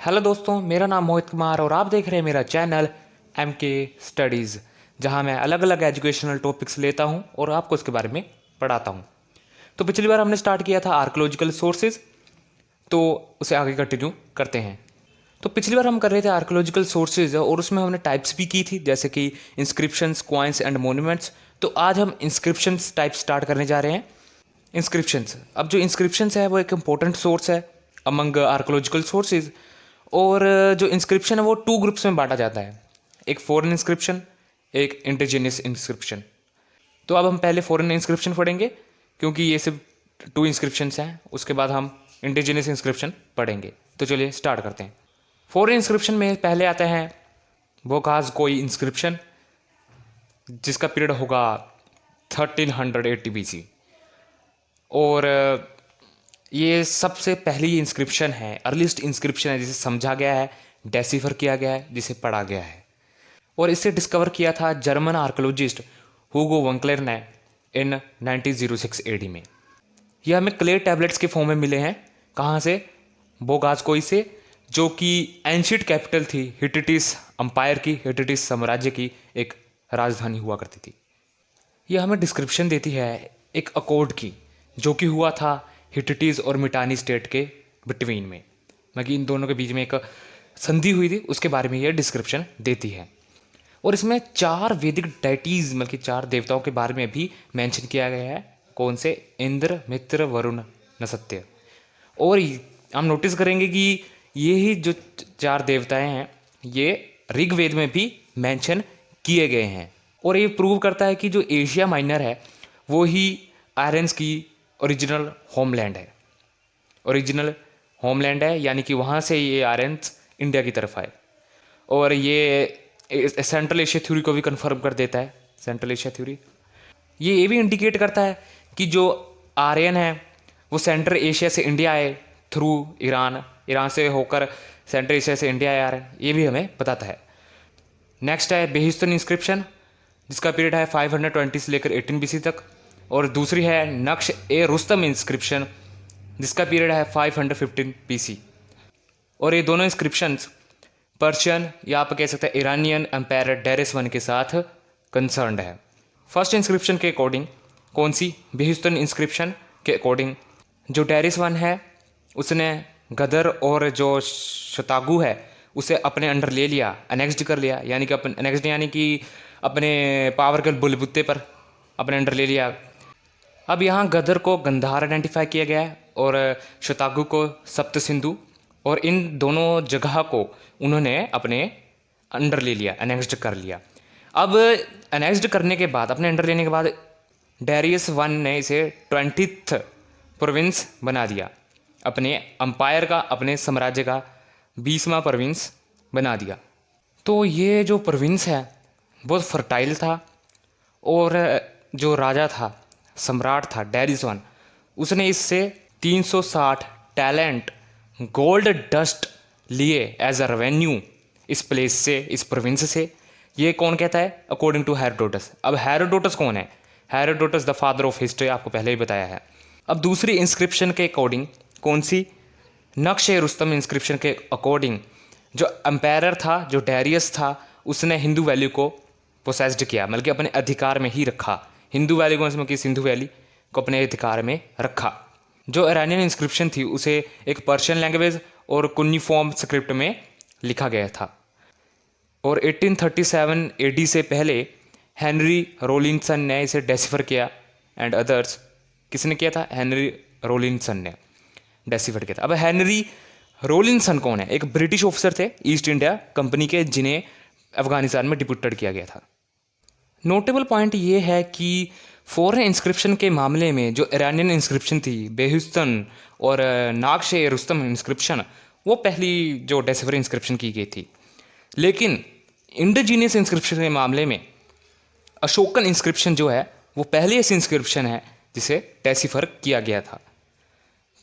Hello दोस्तों, मेरा नाम मोहित कुमार और आप देख रहे हैं मेरा चैनल एम के स्टडीज़, जहां मैं अलग अलग एजुकेशनल टॉपिक्स लेता हूं और आपको उसके बारे में पढ़ाता हूं। तो पिछली बार हमने स्टार्ट किया था आर्कोलॉजिकल सोर्सेज, तो उसे आगे कंटिन्यू करते हैं। तो पिछली बार हम कर रहे थे आर्कोलॉजिकल सोर्सेज और उसमें हमने टाइप्स भी की थी, जैसे कि इंस्क्रिप्शंस, क्वाइंस एंड मोन्यूमेंट्स। तो आज हम इंस्क्रिप्शंस टाइप स्टार्ट करने जा रहे हैं। इंस्क्रिप्शंस, अब जो इंस्क्रिप्शंस है वो एक इंपॉर्टेंट सोर्स है अमंग आर्कोलॉजिकल सोर्सेज। और जो इंस्क्रिप्शन है वो टू ग्रुप्स में बांटा जाता है, एक फॉरेन इंस्क्रिप्शन, एक इंडिजिनियस इंस्क्रिप्शन। तो अब हम पहले फॉरेन इंस्क्रिप्शन पढ़ेंगे क्योंकि ये सिर्फ टू इंस्क्रिप्शंस हैं, उसके बाद हम इंडिजिनियस इंस्क्रिप्शन पढ़ेंगे। तो चलिए स्टार्ट करते हैं। फॉरेन इंस्क्रिप्शन में पहले आता है बोगाज कोई इंस्क्रिप्शन, जिसका पीरियड होगा 1380 BC। और ये सबसे पहली इंस्क्रिप्शन है, अर्लीस्ट इंस्क्रिप्शन है जिसे समझा गया है, डेसिफर किया गया है, जिसे पढ़ा गया है। और इसे डिस्कवर किया था जर्मन आर्कोलॉजिस्ट हुगो वंकलर ने इन 1906 AD में। यह हमें क्ले टैबलेट्स के फॉर्म में मिले हैं। कहाँ से? बोगाजकोई से, जो कि एंशिएंट कैपिटल थी हिटिटिस अंपायर की, हिटिटिस साम्राज्य की एक राजधानी हुआ करती थी। यह हमें डिस्क्रिप्शन देती है एक अकॉर्ड की, जो कि हुआ था हिटिटीज और मिटानी स्टेट के बिटवीन में, मतलब इन दोनों के बीच में एक संधि हुई थी, उसके बारे में यह डिस्क्रिप्शन देती है। और इसमें 4 वैदिक डाइटीज, मतलब कि 4 देवताओं के बारे में भी मेंशन किया गया है। कौन से? इंद्र, मित्र, वरुण, नसत्य। और हम नोटिस करेंगे कि ये ही जो 4 देवताएं हैं ये ऋग्वेद में भी मेंशन किए गए हैं। और ये प्रूव करता है कि जो एशिया माइनर है वो ही आयरन्स की ओरिजिनल होमलैंड है। ओरिजिनल होमलैंड है, यानी कि वहाँ से ये आयरन्स इंडिया की तरफ आए। और ये सेंट्रल एशिया थ्योरी को भी कंफर्म कर देता है। सेंट्रल एशिया थ्योरी ये भी इंडिकेट करता है कि जो आर्यन है वो सेंट्रल एशिया से इंडिया आए थ्रू ईरान, ईरान से होकर सेंट्रल एशिया से इंडिया आया है, ये भी हमें बताता है। नेक्स्ट है बेहिस्टन इंस्क्रिप्शन, जिसका पीरियड है 520 से लेकर 18 BC तक। और दूसरी है नक्श ए रुस्तम इंस्क्रिप्शन, जिसका पीरियड है 515 BC। और ये दोनों इंस्क्रिप्शंस पर्शियन या आप कह सकते हैं ईरानियन एम्पायर डेरिस वन के साथ कंसर्न्ड है। फर्स्ट इंस्क्रिप्शन के अकॉर्डिंग, कौन सी? बेहिस्टन इंस्क्रिप्शन के अकॉर्डिंग, जो डेरिस वन है उसने गदर और जो शतागु है उसे अपने अंडर ले लिया, अनेक्स्ड कर लिया, यानी कि अपन अनेक्स्ड यानी कि अपने पावर के बुलबुत्ते पर अपने अंडर ले लिया। अब यहाँ गदर को गंधार आइडेंटिफाई किया गया है और शतागु को सप्त सिंधु, और इन दोनों जगह को उन्होंने अपने अंडर ले लिया, अनेक्स्ड कर लिया। अब अनेक्स्ड करने के बाद, अपने अंडर लेने के बाद, डेरियस वन ने इसे 20th प्रोविंस बना दिया, अपने अंपायर का, अपने साम्राज्य का 20वां प्रोविंस बना दिया। तो ये जो प्रोविंस है बहुत फर्टाइल था। और जो राजा था, सम्राट था डेरिस वन, उसने इससे 360 टैलेंट गोल्ड डस्ट लिए एज अ रेवेन्यू इस प्लेस से, इस प्रोविंस से। ये कौन कहता है? According to Herodotus. अब हेरोडोटस कौन है? Herodotus the father of history, आपको पहले ही बताया है। अब दूसरी इंस्क्रिप्शन के अकॉर्डिंग, कौन सी? नक्श ए रुस्तम इंस्क्रिप्शन के अकॉर्डिंग, जो एम्पायर था, जो डेरियस था, उसने हिंदू वैली को पोसेस्ड किया, मतलब कि अपने अधिकार में ही रखा। हिंदू वैली को, मतलब कि सिंधु वैली को अपने अधिकार में रखा। जो ईरानियन इंस्क्रिप्शन थी उसे एक पर्शियन लैंग्वेज और कुनिफॉर्म स्क्रिप्ट में लिखा गया था। और 1837 AD से पहले हेनरी रोलिंसन ने इसे डेसिफर किया एंड अदर्स। किसने किया था? हेनरी रोलिंसन ने डेसिफर किया था। अब हेनरी रोलिंसन कौन है? एक ब्रिटिश ऑफिसर थे ईस्ट इंडिया कंपनी के, जिन्हें अफगानिस्तान में डिप्यूटेड किया गया था। नोटेबल पॉइंट ये है कि फॉरेन इंस्क्रिप्शन के मामले में जो ईरानियन इंस्क्रिप्शन थी, बेहिस्टन और नाक्श ए रुस्तम इंस्क्रिप्शन, वो पहली जो डेसिफर इंस्क्रिप्शन की गई थी। लेकिन इंडिजीनियस इंस्क्रिप्शन के मामले में अशोकन इंस्क्रिप्शन जो है वो पहली ऐसी इंस्क्रिप्शन है जिसे डेसिफर किया गया था।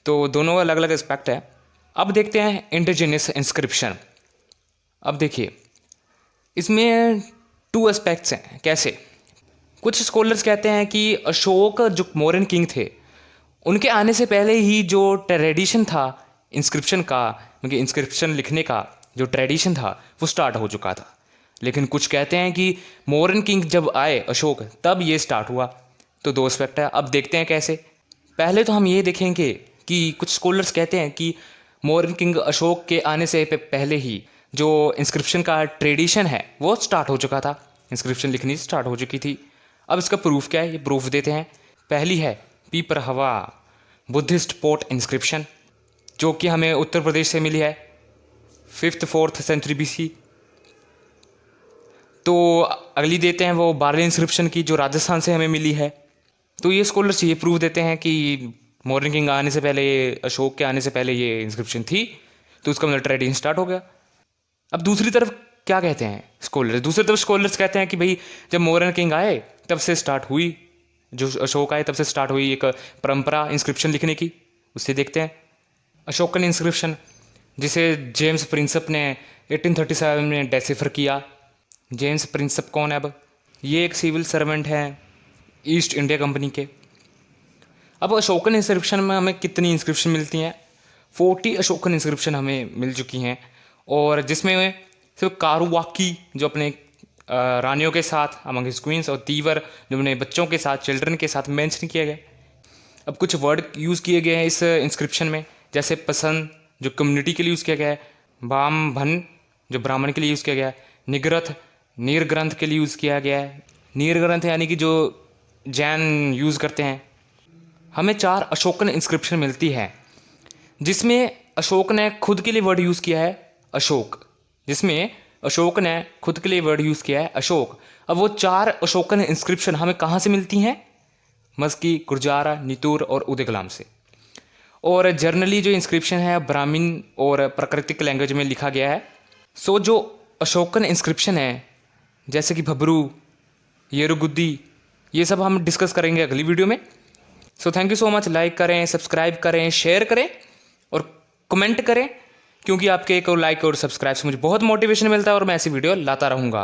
तो दोनों अलग अलग एस्पेक्ट है। अब देखते हैं इंडिजीनियस इंस्क्रिप्शन। अब देखिए, इसमें 2 एस्पेक्ट्स हैं। कैसे? कुछ स्कॉलर्स कहते हैं कि अशोक जो मौर्यन किंग थे, उनके आने से पहले ही जो ट्रेडिशन था इंस्क्रिप्शन का, उनके इंस्क्रिप्शन लिखने का जो ट्रेडिशन था वो स्टार्ट हो चुका था। लेकिन कुछ कहते हैं कि मौर्यन किंग जब आए अशोक, तब ये स्टार्ट हुआ। तो दो एस्पेक्ट है, अब देखते हैं कैसे। पहले तो हम ये देखेंगे कि कुछ स्कॉलर्स कहते हैं कि मौर्यन किंग अशोक के आने से पहले ही जो इंस्क्रिप्शन का ट्रेडिशन है वो स्टार्ट हो चुका था, इंस्क्रिप्शन लिखनी स्टार्ट हो चुकी थी। अब इसका प्रूफ क्या है, ये प्रूफ देते हैं। पहली है पीपरहवा बुद्धिस्ट पोर्ट इंस्क्रिप्शन, जो कि हमें उत्तर प्रदेश से मिली है 5th-4th सेंचुरी BC। तो अगली देते हैं वो बारली इंस्क्रिप्शन की, जो राजस्थान से हमें मिली है। तो ये स्कॉलर्स ये प्रूफ देते हैं कि मौर्यन किंग आने से पहले, अशोक के आने से पहले ये इंस्क्रिप्शन थी, तो उसका मतलब ट्रेडिशन स्टार्ट हो गया। अब दूसरी तरफ क्या कहते हैं स्कॉलर्स, दूसरी तरफ स्कॉलर्स कहते हैं कि भाई जब मौर्यन किंग आए तब से स्टार्ट हुई, जो अशोक आए तब से स्टार्ट हुई एक परंपरा इंस्क्रिप्शन लिखने की। उससे देखते हैं अशोकन इंस्क्रिप्शन, जिसे जेम्स प्रिंसप ने 1837 में डेसिफर किया। जेम्स प्रिंसप कौन है? अब ये एक सिविल सर्वेंट हैं ईस्ट इंडिया कंपनी के। अब अशोकन इंस्क्रिप्शन में हमें कितनी इंस्क्रिप्शन मिलती हैं? 40 अशोकन इंस्क्रिप्शन हमें मिल चुकी हैं, और जिसमें सिर्फ कारुवाकी जो अपने रानियों के साथ अमंग हिज क्वींस, और तीवर जो अपने बच्चों के साथ, चिल्ड्रन के साथ मेंशन किए गए। अब कुछ वर्ड यूज़ किए गए हैं इस इंस्क्रिप्शन में, जैसे पसंद जो कम्युनिटी के लिए यूज़ किया गया है, बाम भन जो ब्राह्मण के लिए यूज़ किया गया है, निग्रथ नीर ग्रंथ के लिए यूज़ किया गया है। नीर ग्रंथ यानी कि जो जैन यूज़ करते हैं। हमें 4 अशोकन इंस्क्रिप्शन मिलती है, जिसमें अशोक ने खुद के लिए वर्ड यूज़ किया है अशोक, जिसमें अशोक ने खुद के लिए वर्ड यूज़ किया है अशोक। अब वो 4 अशोकन इंस्क्रिप्शन हमें कहाँ से मिलती हैं? मस्की, गुर्जारा, नितूर और उदयगलाम से। और जर्नली जो इंस्क्रिप्शन है ब्राह्मीण और प्राकृतिक लैंग्वेज में लिखा गया है। सो जो अशोकन इंस्क्रिप्शन है, जैसे कि भबरू, येरुगुद्दी, ये सब हम डिस्कस करेंगे अगली वीडियो में। So thank you so much. Like करें, सब्सक्राइब करें, शेयर करें और कमेंट करें, क्योंकि आपके एक लाइक और सब्सक्राइब से मुझे बहुत मोटिवेशन मिलता है और मैं ऐसी वीडियो लाता रहूँगा।